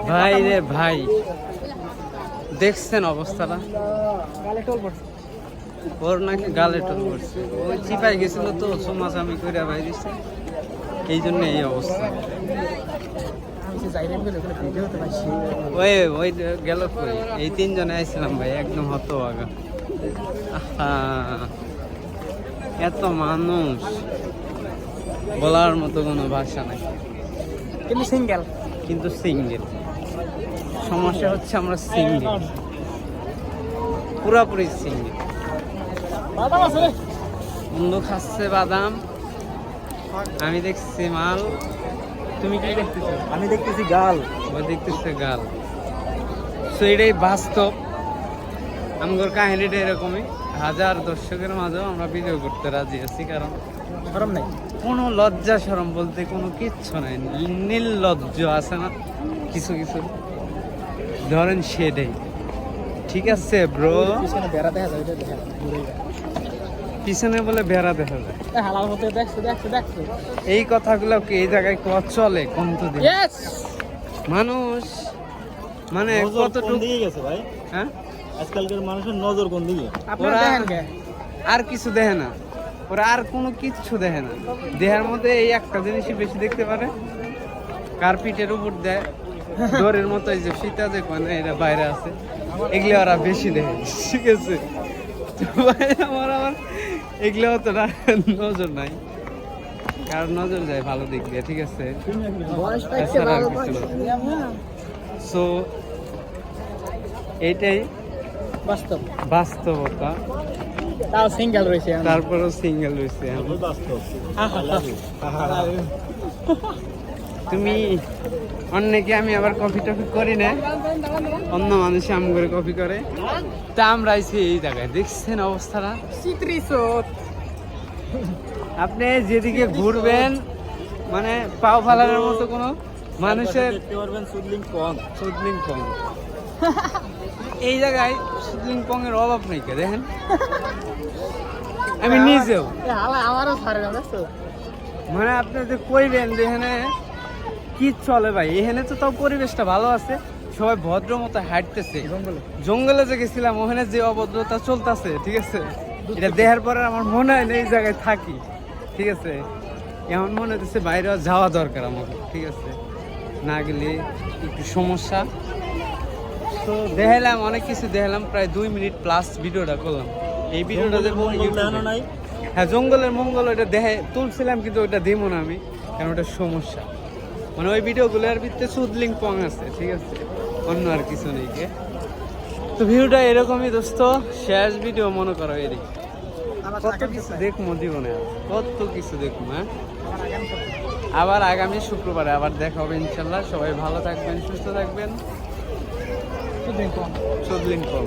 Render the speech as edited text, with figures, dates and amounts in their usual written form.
ভাই রে ভাই, দেখছেন অবস্থাটা? ওর নাকি গালে টোল পড়ছে, ওই চিপাই গেছিল তো চুমাচামি করে ভাই দিচ্ছে, এই জন্য এই অবস্থা। ওই ওই গেল কই, এই তিনজনে আইছিলাম ভাই, একদম হতভাগা। এত মানুষ, বলার মতো কোনো ভাষা নাই। কিন্তু সিঙ্গেল সমস্যা হচ্ছে, আমরা সিঙ্গেল, পুরাপুরি সিঙ্গেল। বন্ধু খাচ্ছে বাদাম, আমি দেখছি মাল। তুমি কি দেখতেছো? আমি দেখতেছি গাল। ওই দেখতেছে গাল। তো এটাই বাস্তব, আমগর কাহিনীটা এরকমই। হাজার দর্শকের মাঝেও আমরা ভিডিও করতে রাজি আছি, কারণ শরম নাই, কোনো লজ্জা শরম বলতে কোনো কিচ্ছু নাই। নির্লজ্জ আছে না কিছু কিছু, ধরেন সেটাই। ঠিক আছে ব্রো, পিছনে বেড়া দেখা যায়, পিছনে বলে বেড়া দেখা যায়। হালাল হতে দেখছো। এই কথাগুলো কি এই জায়গায় চলে কোন তো দিন? মানুষ মানে কতটুকু দিকে গেছে ভাই? হ্যাঁ, আজকালকার মানুষের নজর কোন দিকে? ওরা আর কিছু দেখে না, ওরা আর কোনো কিচ্ছু দেখে না। দেহের মধ্যে এই একটা জিনিসই বেশি দেখতে পারে, কার্পিটের উপর দেয় ডোরের মতো, এই যে ফিতা যে মানে এটা বাইরে আছে, এগুলো ওরা বেশি দেখে। ঠিক আছে, তো ভাই আমার এগুলো তো নজর নাই, কার নজর যায় ভালো দিক দিয়ে। ঠিক আছে, সো এইটাই বাস্তবতা। তাও সিঙ্গেল রয়েছে, তারপরও সিঙ্গেল রয়েছে। তুমি অন্যকে, আমি আবার কফি টফি করি না, অন্য মানুষ আম করে কফি করে, তা আমরা আইছি এই জায়গায়। দেখছেন অবস্থাটা? আপনি যেদিকে ঘুরবেন মানে পাও ফালানোর মতো কোনো মানুষের সুদলিং পং। এই জায়গায় সুদলিং পং এর অভাব নেই, কে দেখেন। আমি নিজেও আমারও মানে আপনি যে কইবেন যে এখানে কি চলে ভাই, এখানে তো তাও পরিবেশটা ভালো আছে, সবাই ভদ্র মতো হাঁটতেছে। জঙ্গলে যে গেছিলাম ওখানে যে অভদ্রতা চলতেছে, ঠিক আছে, এটা দেখার পরে আমার মনে হয় না এই জায়গায় থাকি। ঠিক আছে, এমন মনে হচ্ছে বাইরে যাওয়া দরকার আমাকে। ঠিক আছে, না গেলে একটু সমস্যা। তো দেখালাম, অনেক কিছু দেখালাম, প্রায় 2 মিনিট প্লাস ভিডিওটা করলাম। এই ভিডিওটা দেবো নাই। হ্যাঁ, জঙ্গলের মঙ্গল ওইটা দেখে তুলছিলাম, কিন্তু ওইটা দেবো না আমি, কারণ ওটা সমস্যা। মানে ওই ভিডিওগুলোর ভিতরে সুদলিং পং আছে। ঠিক আছে, অন্য আর কিছু নেই। কে তো ভিডিওটা এরকমই দোস্ত, শেষ ভিডিও মনে করো এরই। কত কিছু দেখবো জীবনে, কত কিছু দেখবো। হ্যাঁ, আবার আগামী শুক্রবারে আবার দেখা হবে ইনশাল্লাহ। সবাই ভালো থাকবেন, সুস্থ থাকবেন। সুদলিং পং।